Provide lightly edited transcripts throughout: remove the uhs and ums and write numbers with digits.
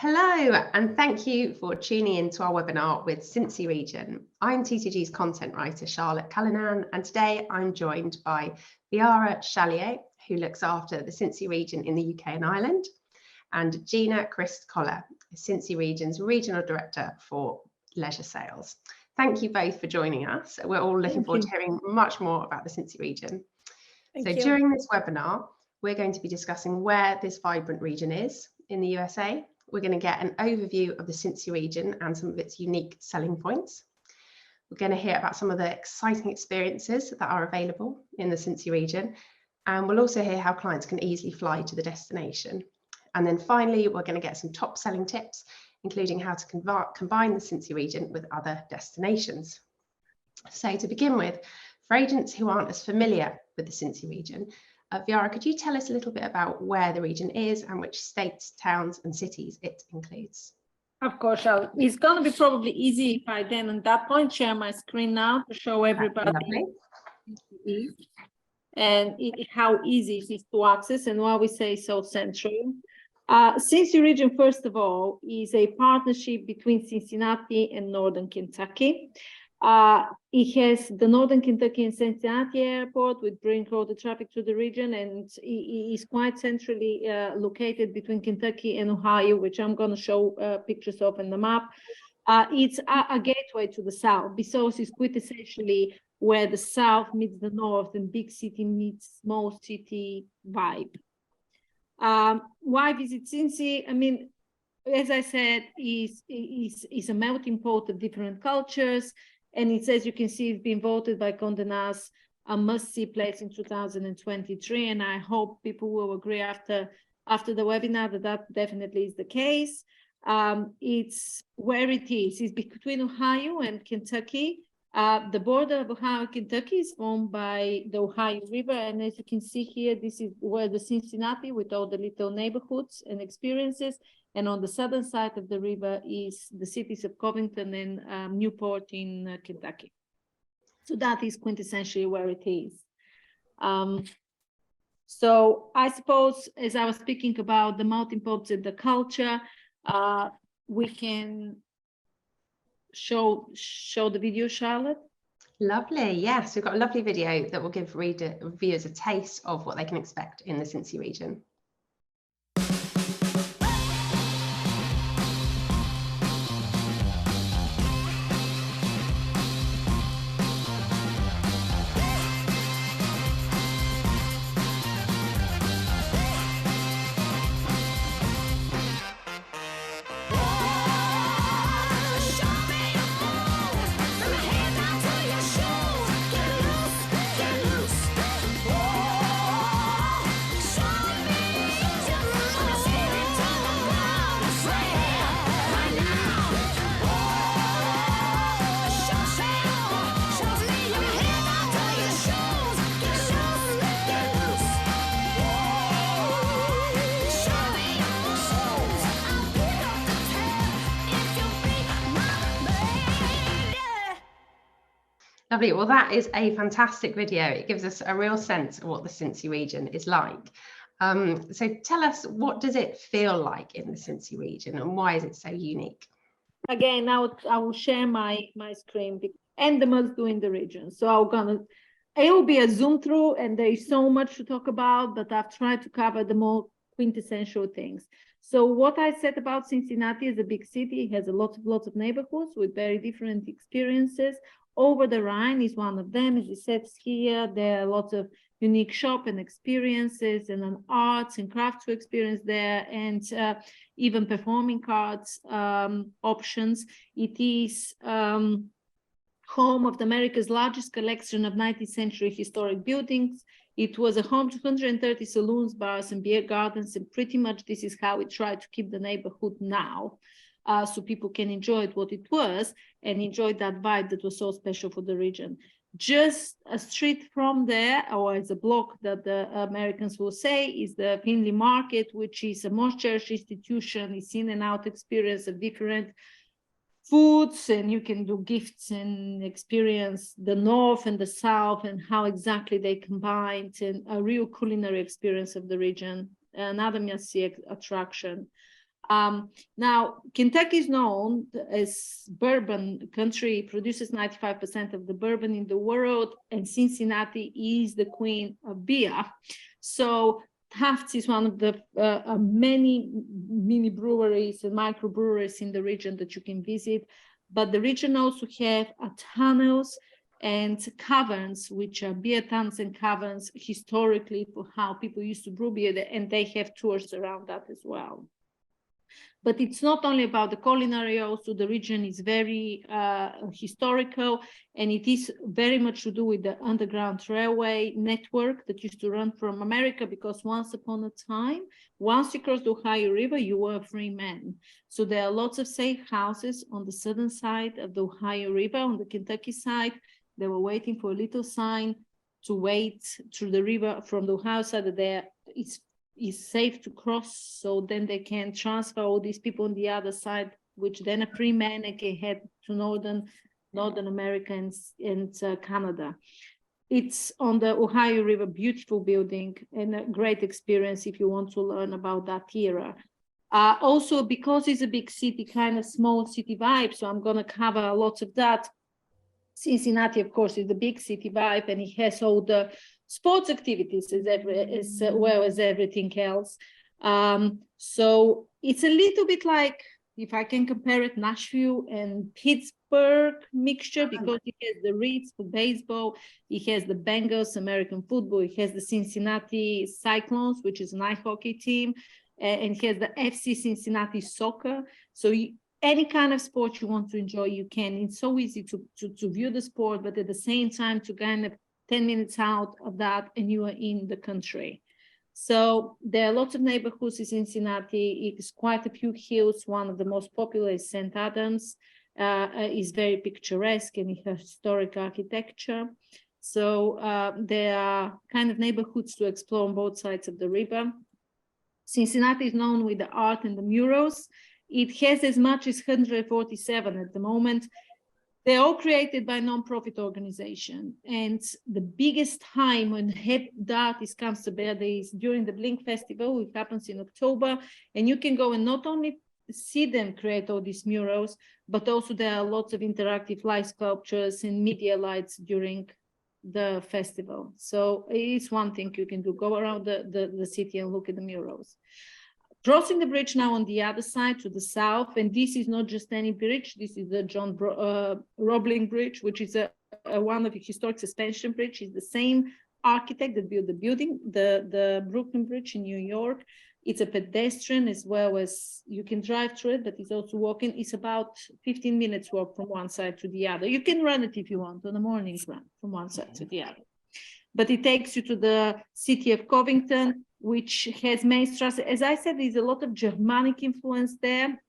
Hello, and thank you for tuning in to our webinar with Cincy Region. I'm TCG's content writer, Charlotte Cullinan, and today I'm joined by Viara Chalier, who looks after the Cincy Region in the UK and Ireland, and Gina Christ-Collar, Cincy Region's Regional Director for Leisure Sales. Thank you both for joining us. We're all looking forward to hearing much more about the Cincy Region. During this webinar, we're going to be discussing where this vibrant region is in the USA. We're going to get an overview of the Cincy region and some of its unique selling points. We're going to hear about some of the exciting experiences that are available in the Cincy region. And we'll also hear how clients can easily fly to the destination. And then finally, we're going to get some top selling tips, including how to combine the Cincy region with other destinations. So to begin with, for agents who aren't as familiar with the Cincy region, Viara, could you tell us a little bit about where the region is and which states, towns and cities it includes? Of course, Charlotte. It's going to be probably easy if I then at that point share my screen now to show everybody and how easy it is to access and why we say so central. Cincy region, first of all, is a partnership between Cincinnati and Northern Kentucky. It has the Northern Kentucky and Cincinnati airport, which brings all the traffic to the region, and it is quite centrally located between Kentucky and Ohio, which I'm going to show pictures of in the map. It's a gateway to the south, because it's quintessentially where the south meets the north and big city meets small city vibe. Why visit Cincy? I mean, as I said, is a melting pot of different cultures. And it's, as you can see, it's been voted by Condé Nast a must-see place in 2023. And I hope people will agree after the webinar that definitely is the case. It's where it is. It's between Ohio and Kentucky. The border of Ohio and Kentucky is formed by the Ohio River. And as you can see here, this is where the Cincinnati with all the little neighborhoods and experiences. And on the southern side of the river is the cities of Covington and Newport in Kentucky. So that is quintessentially where it is. So I suppose, as I was speaking about the melting pots and the culture, we can show the video, Charlotte. Lovely. Yes, we've got a lovely video that will give viewers a taste of what they can expect in the Cincy region. Lovely. Well, that is a fantastic video. It gives us a real sense of what the Cincy region is like. So tell us, what does it feel like in the Cincy region and why is it so unique? Again, I will share my screen and the must do in the region. So it will be a zoom through and there is so much to talk about, but I've tried to cover the more quintessential things. So what I said about Cincinnati is a big city. It has lots of neighborhoods with very different experiences. Over the Rhine is one of them. As it says here, there are lots of unique shop and experiences and an arts and crafts to experience there, and even performing arts options. It is home of America's largest collection of 19th century historic buildings. It was a home to 130 saloons, bars, and beer gardens, and pretty much this is how we try to keep the neighborhood now. So people can enjoy it what it was and enjoy that vibe that was so special for the region. Just a street from there, or as a block that the Americans will say, is the Finley Market, which is a most cherished institution. It's in and out experience of different foods, and you can do gifts and experience the North and the South and how exactly they combined, and a real culinary experience of the region, another must-see attraction. Now, Kentucky is known as bourbon country, produces 95% of the bourbon in the world, and Cincinnati is the queen of beer. So Taft's is one of the many mini breweries and microbreweries in the region that you can visit. But the region also have tunnels and caverns, which are beer tunnels and caverns historically for how people used to brew beer, and they have tours around that as well. But it's not only about the culinary, also the region is very historical, and it is very much to do with the underground railway network that used to run from America, because once upon a time, once you cross the Ohio River, you were a free man. So there are lots of safe houses on the southern side of the Ohio River. On the Kentucky side, they were waiting for a little sign to wait through the river from the Ohio side that there is safe to cross, so then they can transfer all these people on the other side, which then a free man can head to Northern America and Canada. It's on the Ohio River, beautiful building and a great experience if you want to learn about that era. Also, because it's a big city, kind of small city vibe, so I'm going to cover lots of that. Cincinnati, of course, is the big city vibe, and it has all the sports activities as well as everything else. So it's a little bit like, if I can compare it, Nashville and Pittsburgh mixture, because it has the Reds for baseball, it has the Bengals, American football, it has the Cincinnati Cyclones, which is an ice hockey team, and it has the FC Cincinnati soccer. So any kind of sport you want to enjoy, you can. It's so easy to view the sport, but at the same time to kind of 10 minutes out of that and you are in the country. So there are lots of neighborhoods in Cincinnati. It is quite a few hills. One of the most popular is St. Adams. Is very picturesque and it has historic architecture. So there are kind of neighborhoods to explore on both sides of the river. Cincinnati is known with the art and the murals. It has as much as 147 at the moment. They're all created by a non-profit organization. And the biggest time when that comes to bear is during the Blink Festival, which happens in October. And you can go and not only see them create all these murals, but also there are lots of interactive light sculptures and media lights during the festival. So it is one thing you can do, go around the city and look at the murals. Crossing the bridge now on the other side to the south, and this is not just any bridge, this is the John Roebling Bridge, which is one of the historic suspension bridge. It's the same architect that built the building, the Brooklyn Bridge in New York. It's a pedestrian as well as you can drive through it, but it's also walking. It's about 15 minutes walk from one side to the other. You can run it if you want on a morning run from one side to the other. But it takes you to the city of Covington, which has main Strasse. As I said, there's a lot of Germanic influence there,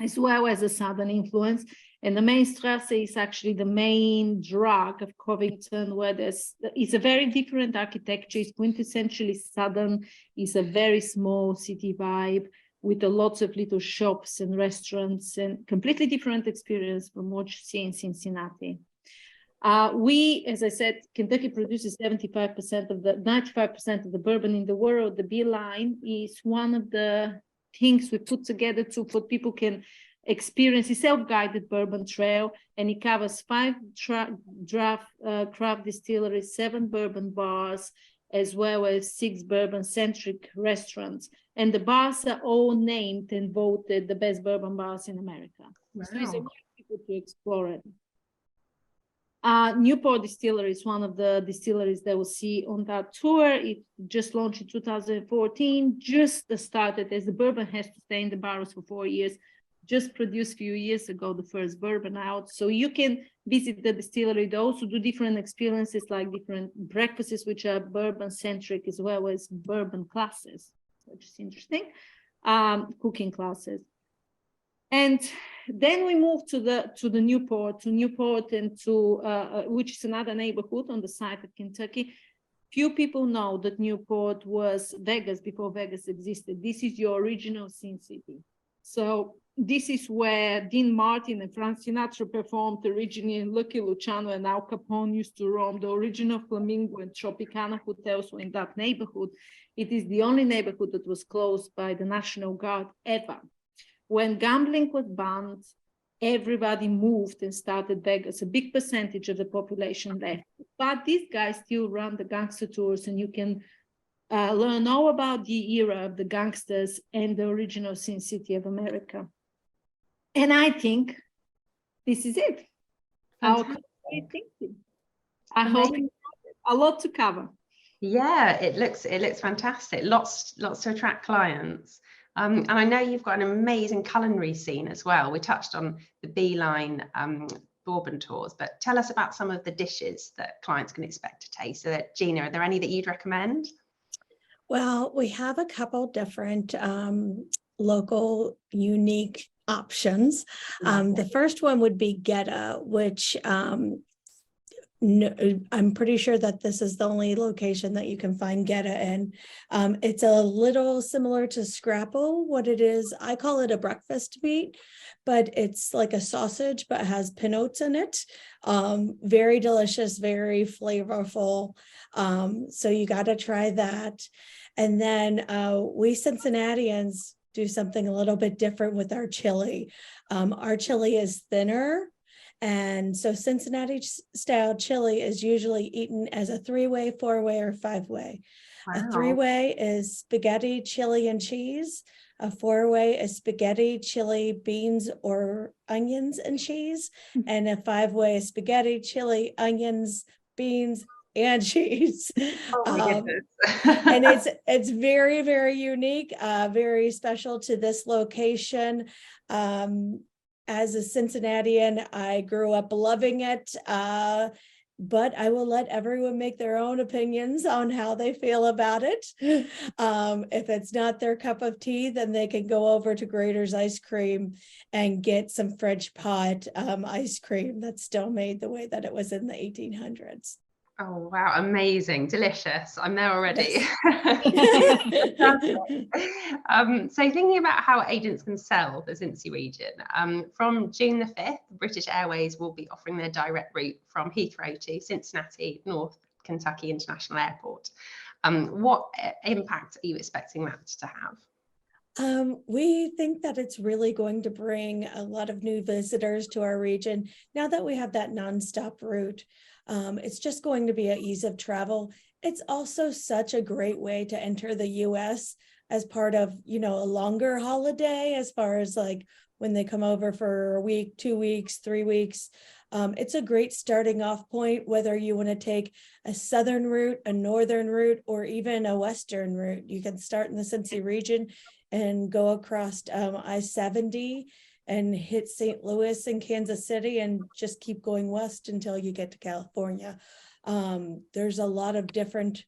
as well as a Southern influence. And the main Strasse is actually the main drag of Covington, where it's a very different architecture. It's quintessentially Southern. It's a very small city vibe with lots of little shops and restaurants, and completely different experience from what you see in Cincinnati. As I said, Kentucky produces 95% of the 95% of the bourbon in the world. The beer line is one of the things we put together for people can experience a self-guided bourbon trail, and it covers 5 craft distilleries, 7 bourbon bars, as well as 6 bourbon-centric restaurants. And the bars are all named and voted the best bourbon bars in America. Wow. So it's a way for people to explore it. Newport Distillery is one of the distilleries that we'll see on that tour. It just launched in 2014, just started, as the bourbon has to stay in the barrels for 4 years, just produced a few years ago the first bourbon out. So you can visit the distillery. They also do different experiences, like different breakfasts, which are bourbon-centric, as well as bourbon classes, which is interesting, cooking classes. And then we moved to Newport, and which is another neighborhood on the side of Kentucky. Few people know that Newport was Vegas before Vegas existed. This is your original Sin City. So this is where Dean Martin and Frank Sinatra performed originally, and Lucky Luciano and Al Capone used to roam. The original Flamingo and Tropicana hotels were in that neighborhood. It is the only neighborhood that was closed by the National Guard ever. When gambling was banned, everybody moved and started Vegas. A big percentage of the population left. But these guys still run the gangster tours, and you can learn all about the era of the gangsters and the original Sin City of America. And I think this is it. Our country thinking. I hope a lot to cover. Yeah, it looks fantastic. Lots to attract clients. And I know you've got an amazing culinary scene as well. We touched on the Beeline Bourbon tours, but tell us about some of the dishes that clients can expect to taste. So that, Gina, are there any that you'd recommend? Well, we have a couple different local unique options. The first one would be Geta, which I'm pretty sure that this is the only location that you can find Geta in. It's a little similar to Scrapple. What it is, I call it a breakfast meat, but it's like a sausage, but has pinots in it. Very delicious, very flavorful. So you got to try that. And then we Cincinnatians do something a little bit different with our chili. Our chili is thinner. And so Cincinnati style chili is usually eaten as a 3-way, 4-way, or 5-way. Wow. A 3-way is spaghetti, chili, and cheese. A 4-way is spaghetti, chili, beans, or onions and cheese. And a 5-way is spaghetti, chili, onions, beans, and cheese. Oh my goodness. And it's very, very unique, very special to this location. As a Cincinnatian, I grew up loving it, but I will let everyone make their own opinions on how they feel about it. If it's not their cup of tea, then they can go over to Grater's Ice Cream and get some French pot ice cream that's still made the way that it was in the 1800s. Oh, wow. Amazing. Delicious. I'm there already. Yes. So thinking about how agents can sell the Cincy region, from June the 5th, British Airways will be offering their direct route from Heathrow to Cincinnati, North Kentucky International Airport. What impact are you expecting that to have? We think that it's really going to bring a lot of new visitors to our region now that we have that nonstop route. It's just going to be an ease of travel. It's also such a great way to enter the US as part of, a longer holiday, as far as like when they come over for a week, 2 weeks, 3 weeks. It's a great starting off point, whether you want to take a southern route, a northern route, or even a western route. You can start in the Cincy region and go across I-70 and hit St. Louis and Kansas City and just keep going west until you get to California. There's a lot of different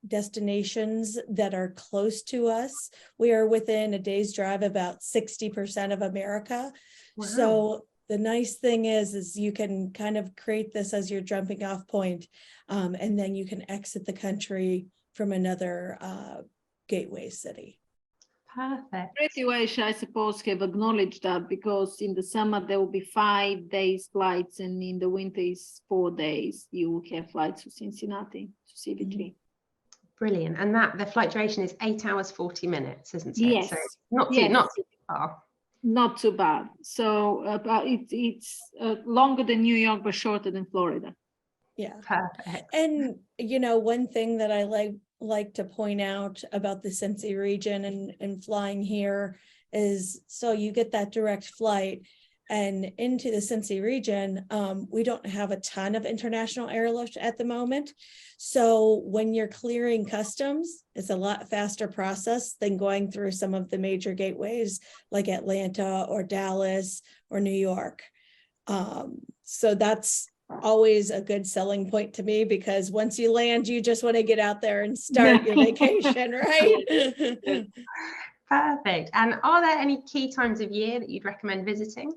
destinations that are close to us. We are within a day's drive about 60% of America. Wow. So the nice thing is you can kind of create this as your jumping off point, and then you can exit the country from another gateway city. Perfect. British, I suppose, have acknowledged that, because in the summer there will be 5 days flights, and in the winter is 4 days. You will have flights to Cincinnati, to CVG. Mm-hmm. Brilliant. And the flight duration is 8 hours 40 minutes, isn't it? Yes. So not too far. Not too bad. So it's longer than New York, but shorter than Florida. Yeah. Perfect. And one thing that I like to point out about the Cincy region and flying here is, so you get that direct flight and into the Cincy region, we don't have a ton of international airlift at the moment. So when you're clearing customs, it's a lot faster process than going through some of the major gateways like Atlanta or Dallas or New York. So that's always a good selling point to me, because once you land, you just want to get out there and start your vacation, right? Perfect. And are there any key times of year that you'd recommend visiting?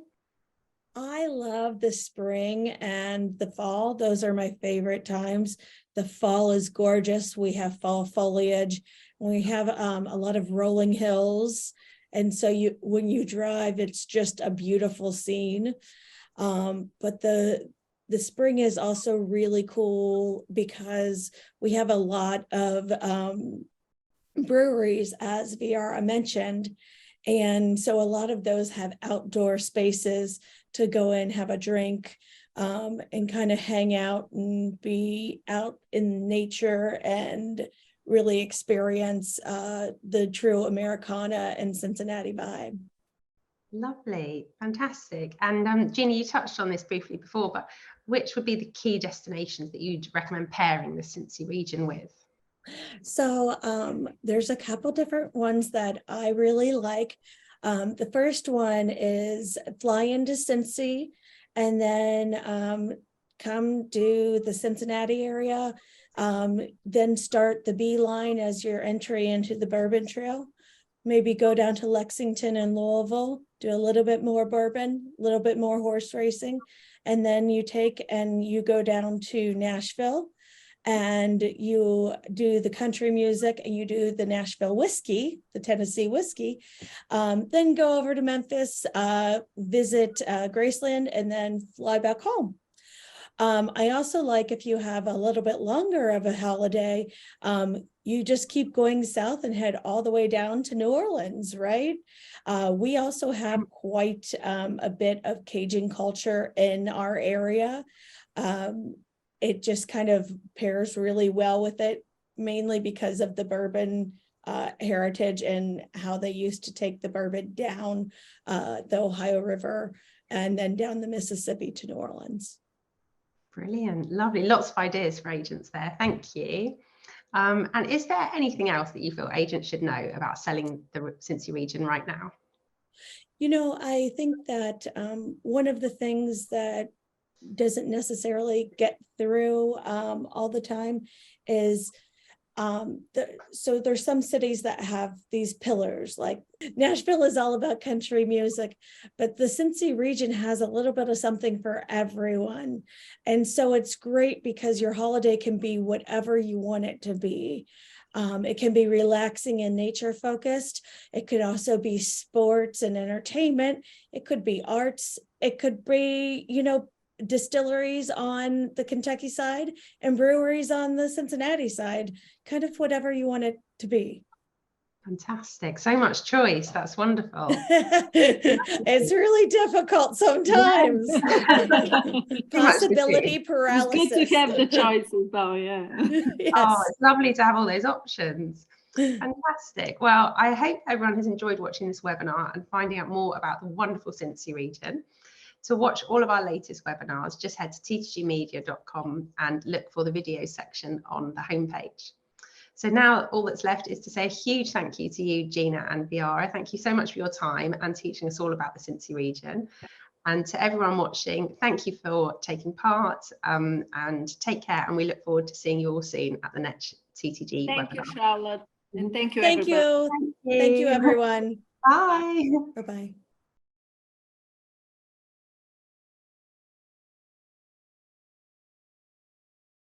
I love the spring and the fall. Those are my favorite times. The fall is gorgeous. We have fall foliage. We have a lot of rolling hills. And so when you drive, it's just a beautiful scene. But the spring is also really cool because we have a lot of breweries, as Viara mentioned. And so a lot of those have outdoor spaces to go in, have a drink, and kind of hang out and be out in nature and really experience the true Americana and Cincinnati vibe. Lovely, fantastic. And Jeannie, you touched on this briefly before, but which would be the key destinations that you'd recommend pairing the Cincy region with? So there's a couple different ones that I really like. The first one is fly into Cincy and then come to the Cincinnati area, then start the beeline as your entry into the Bourbon Trail. Maybe go down to Lexington and Louisville, do a little bit more bourbon, a little bit more horse racing, and then you take and you go down to Nashville and you do the country music and you do the Nashville whiskey, the Tennessee whiskey, then go over to Memphis, visit Graceland, and then fly back home. I also like, if you have a little bit longer of a holiday, you just keep going south and head all the way down to New Orleans, right? We also have quite a bit of Cajun culture in our area. It just kind of pairs really well with it, mainly because of the bourbon heritage and how they used to take the bourbon down the Ohio River and then down the Mississippi to New Orleans. Brilliant, lovely, lots of ideas for agents there, thank you. And is there anything else that you feel agents should know about selling the Cincy region right now? You know, I think that one of the things that doesn't necessarily get through all the time is so there's some cities that have these pillars, like Nashville is all about country music, but the Cincy region has a little bit of something for everyone. And so it's great because your holiday can be whatever you want it to be. It can be relaxing and nature focused. It could also be sports and entertainment. It could be arts. It could be, you know, distilleries on the Kentucky side and breweries on the Cincinnati side, kind of whatever you want it to be. Fantastic, so much choice, that's wonderful. It's really difficult sometimes. Possibility paralysis. It's good to have the choices though, yeah. Yes. Oh, it's lovely to have all those options. Fantastic. Well, I hope everyone has enjoyed watching this webinar and finding out more about the wonderful Cincy region. To watch all of our latest webinars, just head to tcgmedia.com and look for the video section on the homepage. So now all that's left is to say a huge thank you to you, Gina and Viara. Thank you so much for your time and teaching us all about the Cincy region. And to everyone watching, thank you for taking part and take care. And we look forward to seeing you all soon at the next TTG webinar. Thank you, Charlotte. And thank you, Thank everybody. you. Thank you, everyone. Bye. Bye-bye.